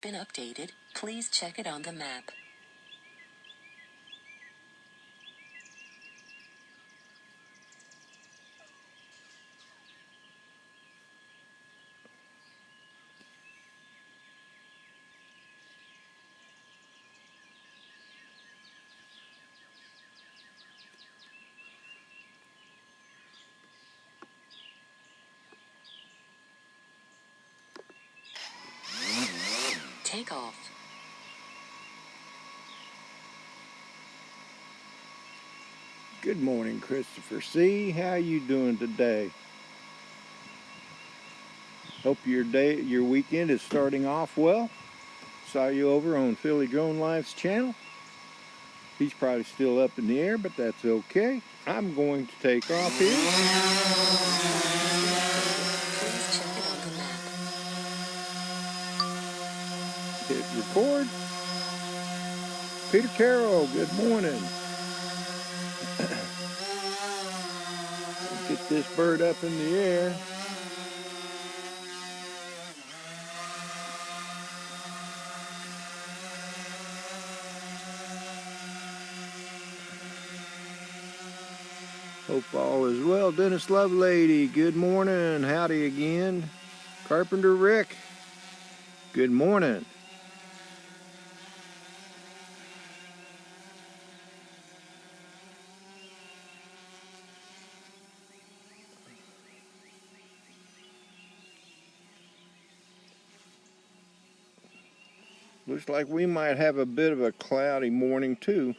been updated. Please check it on the map. Take off. Good morning, Christopher C. How you doing today? Hope your weekend is starting off well. Saw you over on PhillyDroneLife's channel. He's probably still up in the air, but that's okay. I'm going to take off here. Please check it on the map. Hit record. Peter Carroll, good morning. Get this bird up in the air. Hope all is well. Dennis Lovelady, good morning. Howdy again. Carpenter Rick, good morning. Looks like we might have a bit of a cloudy morning too.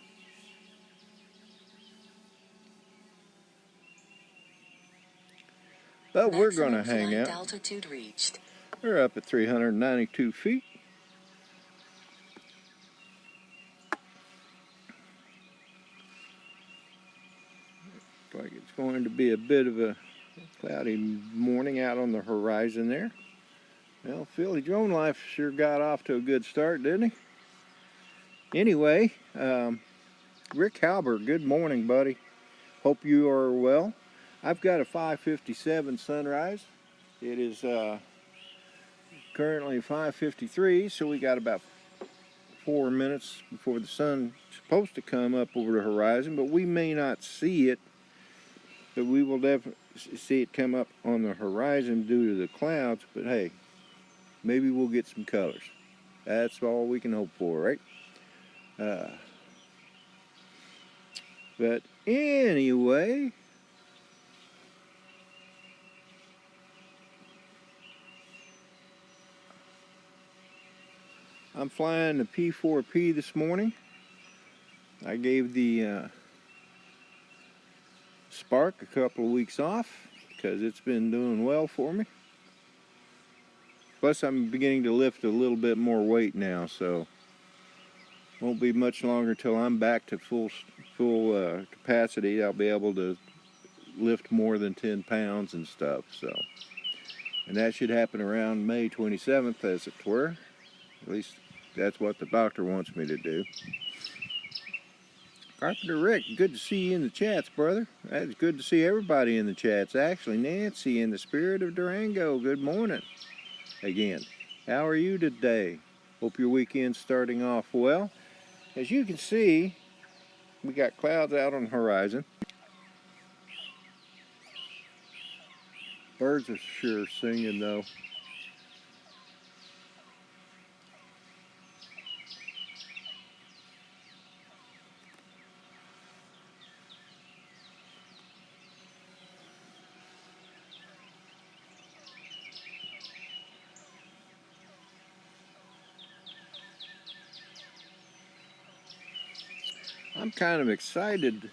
But we're going to hang out. Altitude reached. We're up at 392 feet. Looks like it's going to be a bit of a cloudy morning out on the horizon there. Well, PhillyDroneLife sure got off to a good start, didn't he? Anyway, Rick Halbert, good morning, buddy. Hope you are well. I've got a 5:57 sunrise. It is currently 5:53, so we got about 4 minutes before the sun's supposed to come up over the horizon, but we may not see it, but we will definitely see it come up on the horizon due to the clouds. But hey, maybe we'll get some colors. That's all we can hope for, right? But anyway, I'm flying the P4P this morning. I gave the Spark a couple of weeks off because it's been doing well for me. Plus I'm beginning to lift a little bit more weight now, so won't be much longer till I'm back to full capacity. I'll be able to lift more than 10 pounds and stuff. So, and that should happen around May 27th, as it were. At least that's what the doctor wants me to do. Carpenter Rick, good to see you in the chats, brother. It's good to see everybody in the chats. Actually, Nancy in the spirit of Durango, good morning. Again, how are you today? Hope your weekend's starting off well. As you can see, we got clouds out on the horizon. Birds are sure singing though. I'm kind of excited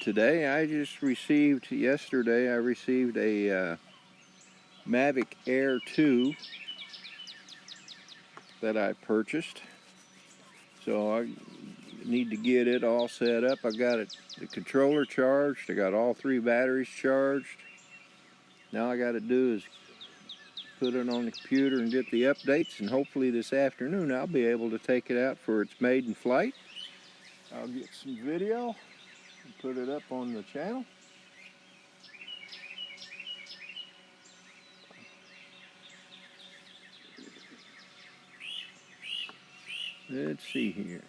today. Yesterday I received a Mavic Air 2 that I purchased. So I need to get it all set up. I got the controller charged. I got all 3 batteries charged. Now I got to do is put it on the computer and get the updates, and hopefully this afternoon I'll be able to take it out for its maiden flight. I'll get some video and put it up on the channel. Let's see here.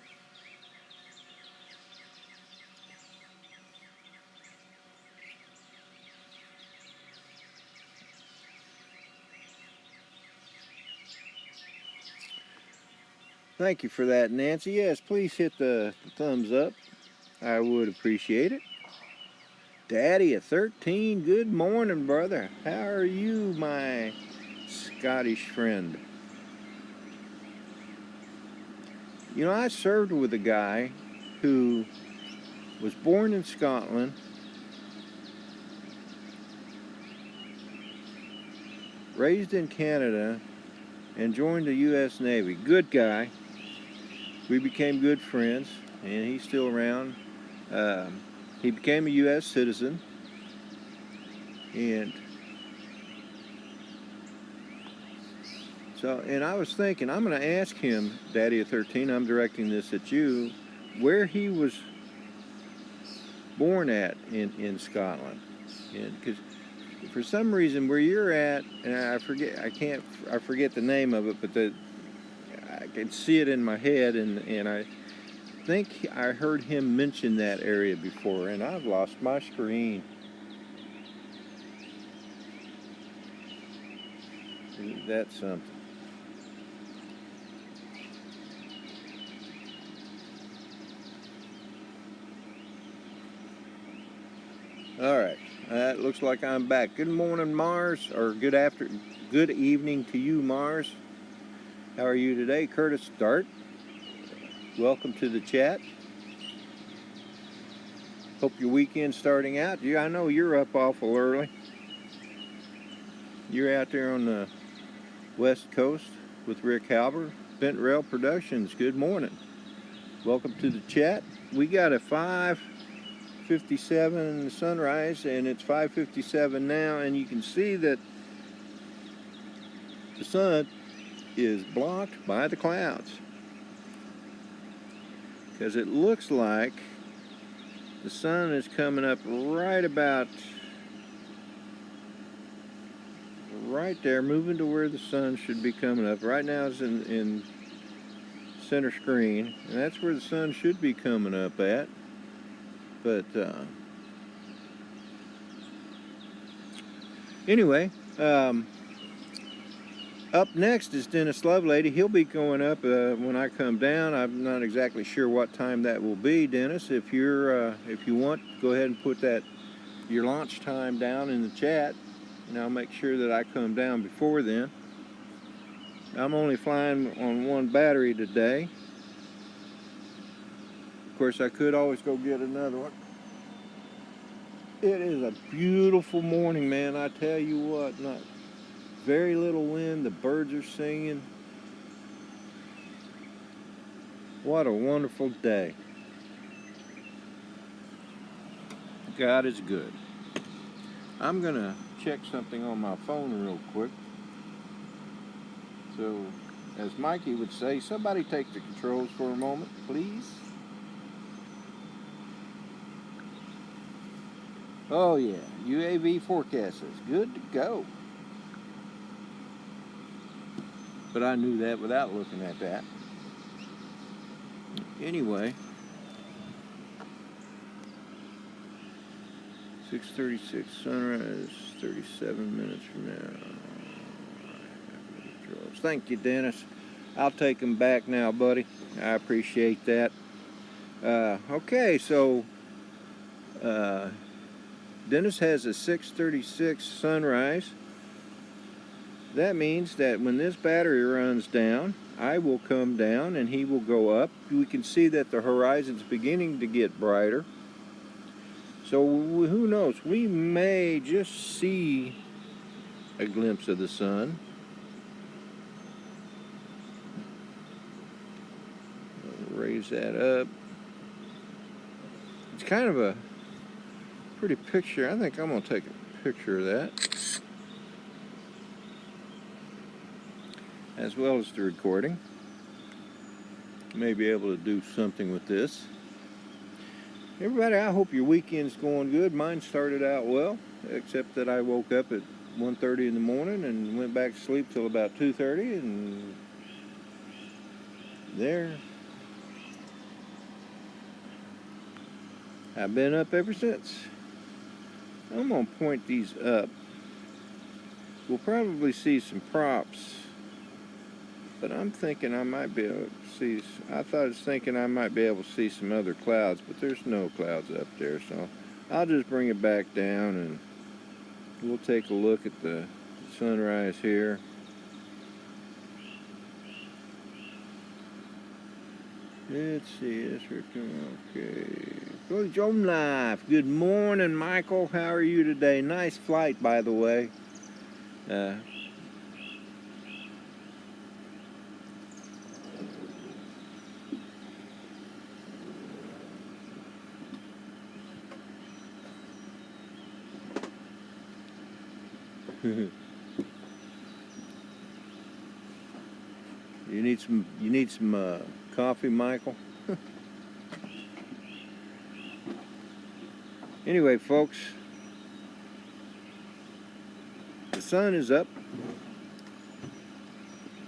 Thank you for that, Nancy. Yes, please hit the thumbs up. I would appreciate it. Daddy at 13, good morning, brother. How are you, my Scottish friend? You know, I served with a guy who was born in Scotland, raised in Canada, and joined the U.S. Navy. Good guy. We became good friends, and he's still around. He became a U.S. citizen, and I was thinking, I'm going to ask him, Daddy of 13, I'm directing this at you, where he was born at in Scotland. And because for some reason where you're at, and I forget the name of it, but I can see it in my head, and I think I heard him mention that area before, and I've lost my screen. That's something. All right, it looks like I'm back. Good morning, Mars, or good evening to you, Mars. How are you today? Curtis Dart, welcome to the chat. Hope your weekend's starting out. I know you're up awful early. You're out there on the West Coast with Rick Halber, Bent Rail Productions. Good morning. Welcome to the chat. We got a 5:57 sunrise, and it's 5:57 now, and you can see that the sun is blocked by the clouds, because it looks like the sun is coming up right about right there, moving to where the sun should be coming up. Right now it's in center screen, and that's where the sun should be coming up at. But anyway, up next is Dennis Lovelady. He'll be going up when I come down. I'm not exactly sure what time that will be, Dennis. If you want, go ahead and put your launch time down in the chat, and I'll make sure that I come down before then. I'm only flying on one battery today. Of course, I could always go get another one. It is a beautiful morning, man. I tell you what, not very little wind. The birds are singing. What a wonderful day. God is good. I'm gonna check something on my phone real quick. So, as Mikey would say, somebody take the controls for a moment, please. Oh yeah, UAV forecast is good to go. But I knew that without looking at that. Anyway, 6:36 sunrise, 37 minutes from now. Thank you, Dennis. I'll take them back now, buddy. I appreciate that. Okay, so Dennis has a 6:36 sunrise. That means that when this battery runs down, I will come down and he will go up. We can see that the horizon's beginning to get brighter. So who knows? We may just see a glimpse of the sun. Raise that up. It's kind of a pretty picture. I think I'm going to take a picture of that, as well as the recording. May be able to do something with this. Everybody, I hope your weekend's going good. Mine started out well, except that I woke up at 1:30 in the morning and went back to sleep till about 2:30, and there I've been up ever since. I'm gonna point these up. We'll probably see some props, but I'm thinking I might be able to see. I was thinking I might be able to see some other clouds, but there's no clouds up there, so I'll just bring it back down and we'll take a look at the sunrise here. Let's see, this we're doing okay. PhillyDroneLife. Good morning, Michael. How are you today? Nice flight, by the way. You need some coffee, Michael? Anyway, folks, the sun is up.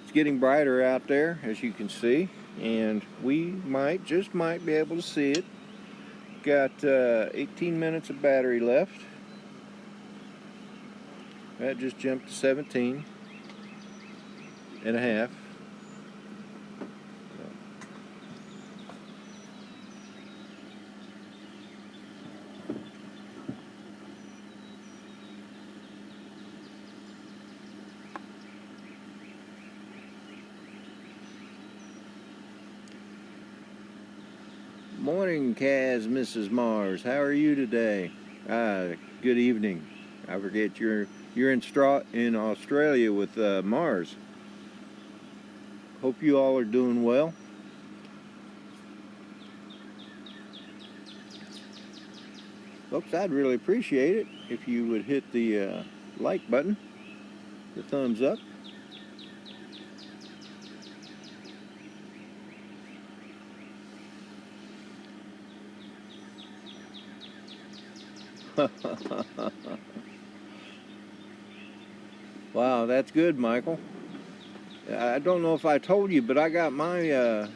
It's getting brighter out there, as you can see, and we just might be able to see it. Got 18 minutes of battery left. That just jumped to 17 and a half. Morning, Kaz, Mrs. Mars. How are you today? Good evening. I forget you're in Australia with Mars. Hope you all are doing well. Folks, I'd really appreciate it if you would hit the like button, the thumbs up. Wow, that's good, Michael. I don't know if I told you, but I got my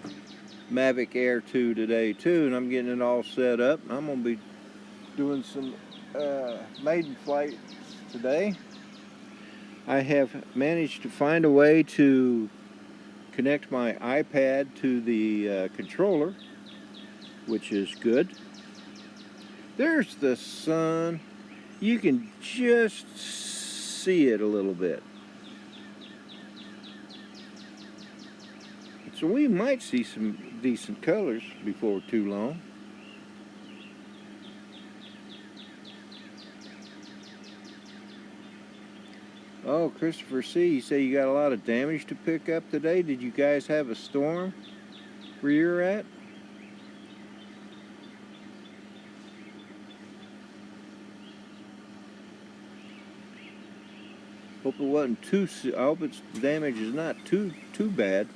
Mavic Air 2 today too, and I'm getting it all set up. I'm going to be doing some maiden flights today. I have managed to find a way to connect my iPad to the controller, which is good. There's the sun. You can just see it a little bit. So we might see some decent colors before too long. Oh, Christopher C., you say you got a lot of damage to pick up today. Did you guys have a storm where you're at? Hope it wasn't I hope the damage is not too bad.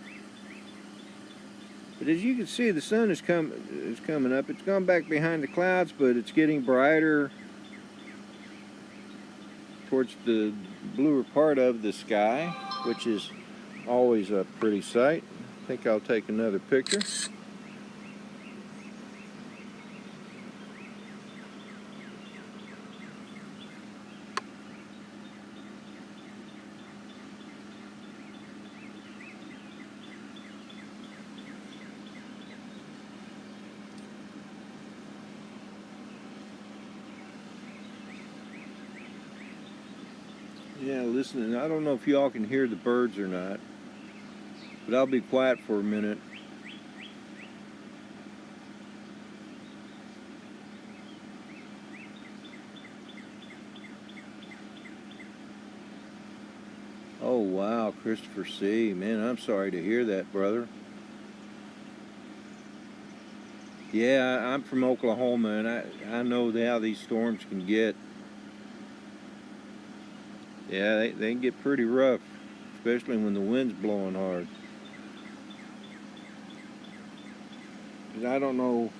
But as you can see, the sun is coming up. It's gone back behind the clouds, but it's getting brighter towards the bluer part of the sky, which is always a pretty sight. I think I'll take another picture. Yeah, listen, I don't know if y'all can hear the birds or not, but I'll be quiet for a minute. Oh, wow, Christopher C. Man, I'm sorry to hear that, brother. Yeah, I'm from Oklahoma, and I know how these storms can get. Yeah, they can get pretty rough, especially when the wind's blowing hard. And I don't know,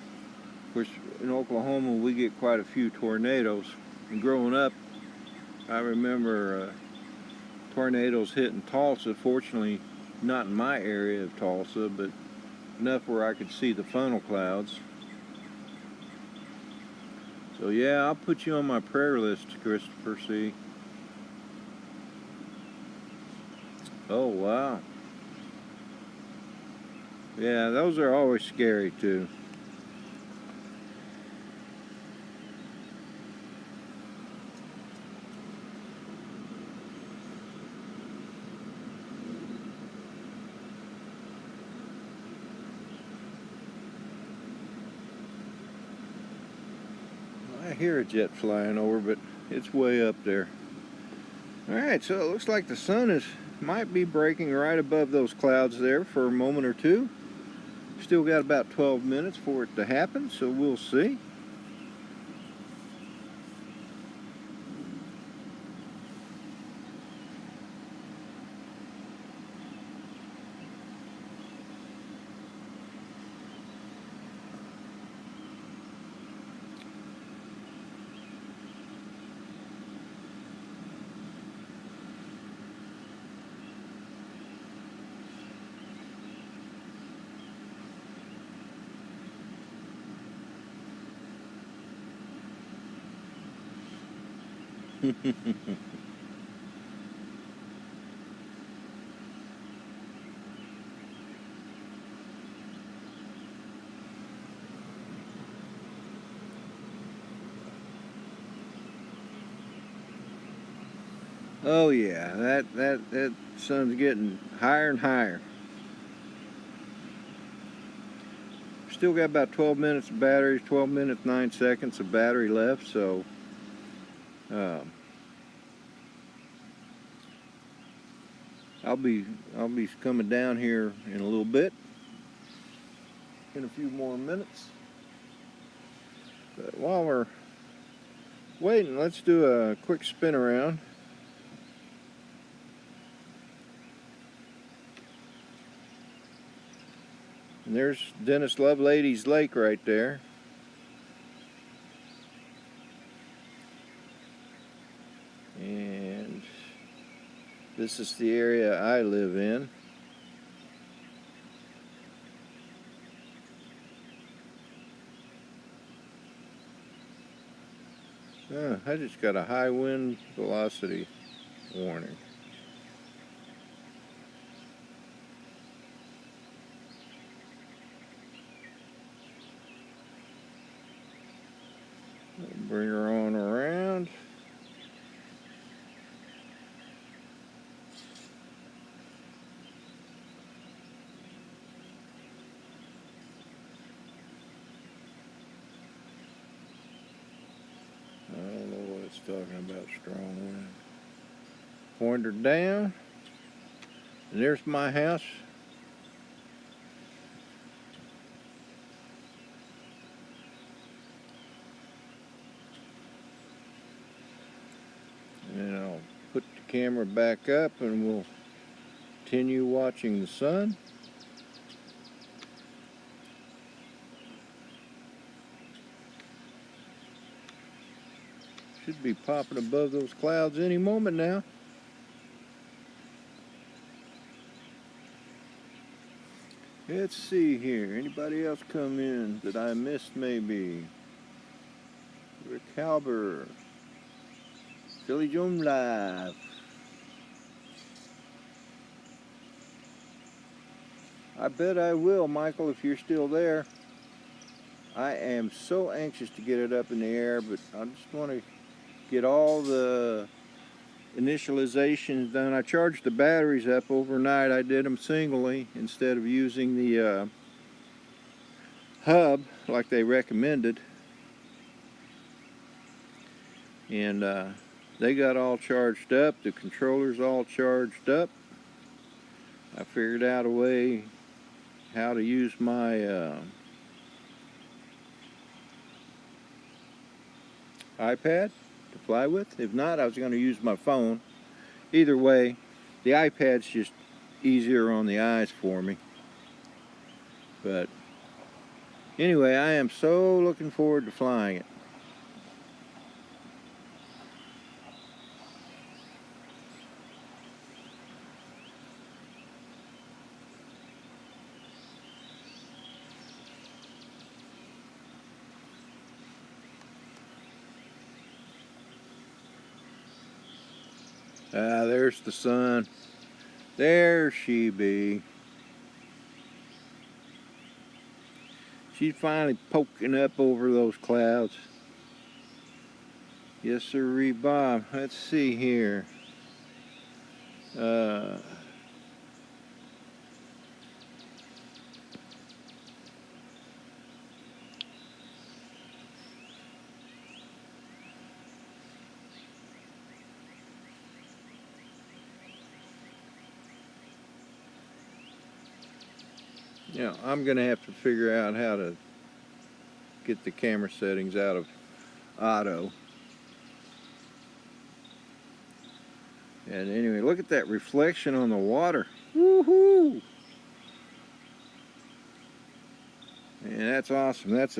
of course, in Oklahoma we get quite a few tornadoes. And growing up, I remember tornadoes hitting Tulsa. Fortunately, not in my area of Tulsa, but enough where I could see the funnel clouds. So yeah, I'll put you on my prayer list, Christopher C. Oh wow. Yeah, those are always scary too. I hear a jet flying over, but it's way up there. Alright, so it looks like the sun might be breaking right above those clouds there for a moment or two. Still got about 12 minutes for it to happen, so we'll see. Oh yeah, that sun's getting higher and higher. Still got about 12 minutes of battery, 12 minutes 9 seconds of battery left, so I'll be coming down here in a little bit, in a few more minutes. But while we're waiting, let's do a quick spin around. And there's Dennis Lovelady's lake right there. And this is the area I live in. I just got a high wind velocity warning. Bring her on around. I don't know what it's talking about, strong wind. Point her down. And there's my house. And I'll put the camera back up and we'll continue watching the sun. Should be popping above those clouds any moment now. Let's see here. Anybody else come in that I missed maybe? Rick Halber. PhillyDroneLife. I bet I will, Michael, if you're still there. I am so anxious to get it up in the air, but I just want to get all the initializations done. I charged the batteries up overnight. I did them singly instead of using the hub like they recommended. And they got all charged up. The controller's all charged up. I figured out a way how to use my iPad to fly with. If not, I was going to use my phone. Either way, the iPad's just easier on the eyes for me. But anyway, I am so looking forward to flying it. Ah, there's the sun. There she be. She's finally poking up over those clouds. Yes, sirree, Bob. Let's see here. Yeah, I'm gonna have to figure out how to get the camera settings out of auto. And anyway, look at that reflection on the water. Woohoo! And that's awesome. That's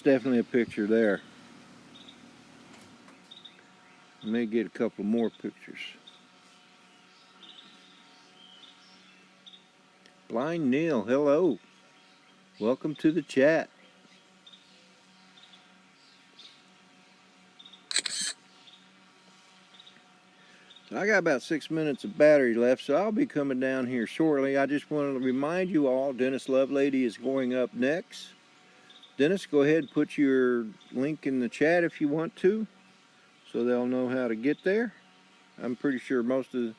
definitely a picture there. I may get a couple more pictures. Blind Neil, hello. Welcome to the chat. So I got about 6 minutes of battery left, so I'll be coming down here shortly. I just want to remind you all, Dennis Lovelady is going up next. Dennis, go ahead and put your link in the chat if you want to, so they'll know how to get there. I'm pretty sure most of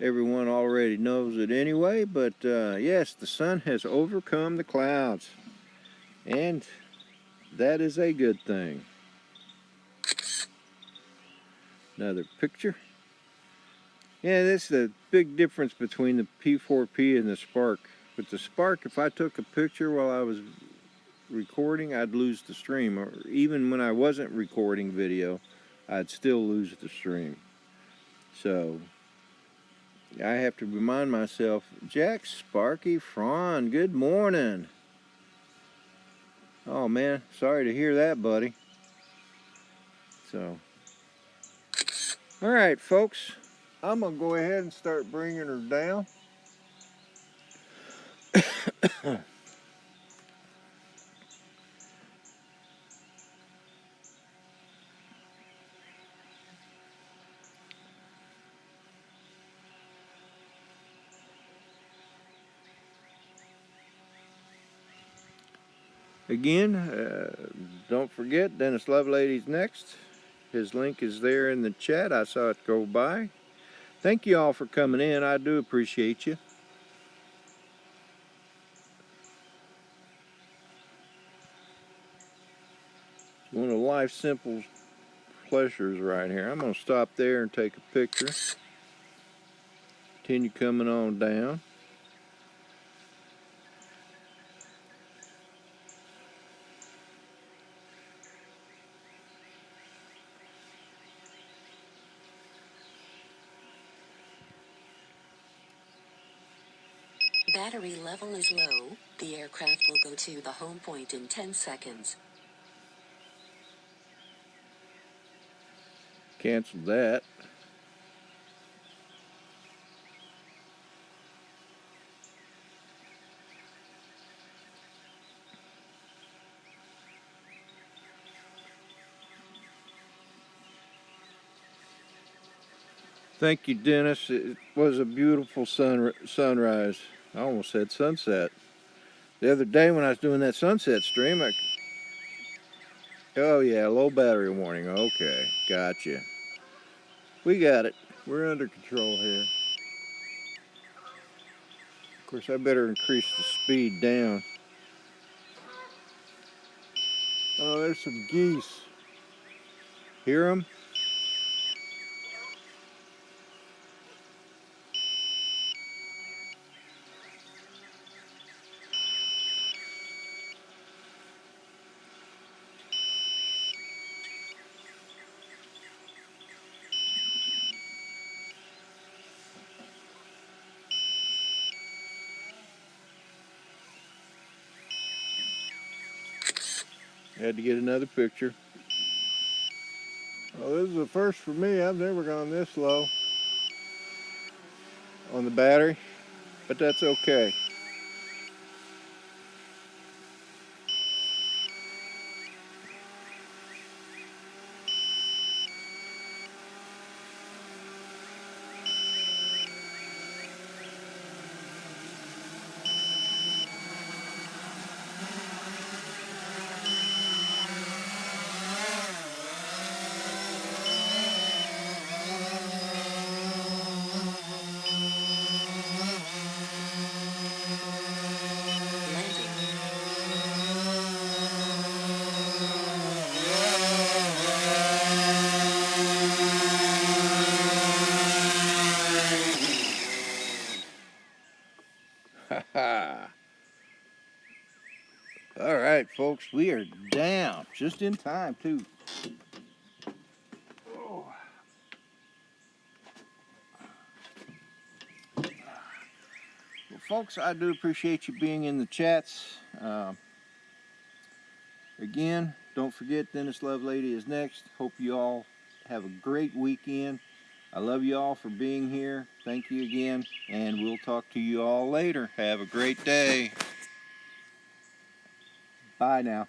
everyone already knows it anyway, but yes, the sun has overcome the clouds, and that is a good thing. Another picture. Yeah, that's the big difference between the P4P and the Spark. With the Spark, if I took a picture while I was recording, I'd lose the stream. Or even when I wasn't recording video, I'd still lose the stream. So I have to remind myself, Jack Sparky Fraun, good morning. Oh man, sorry to hear that, buddy. So, all right, folks, I'm gonna go ahead and start bringing her down. Again, don't forget, Dennis Lovelady's next. His link is there in the chat. I saw it go by. Thank you all for coming in. I do appreciate you. One of life's simple pleasures right here. I'm going to stop there and take a picture. Continue coming on down. Battery level is low. The aircraft will go to the home point in 10 seconds. Cancel that. Thank you, Dennis. It was a beautiful sunrise. I almost said sunset. The other day when I was doing that sunset stream, oh yeah, low battery warning. Okay, gotcha. We got it. We're under control here. Of course, I better increase the speed down. Oh, there's some geese. Hear them? Had to get another picture. Well, this is a first for me. I've never gone this low on the battery, but that's okay. All right, folks, we are down just in time, too. Oh. Well, folks, I do appreciate you being in the chats. Again, don't forget, Dennis Lovelady is next. Hope you all have a great weekend. I love you all for being here. Thank you again, and we'll talk to you all later. Have a great day. Bye now.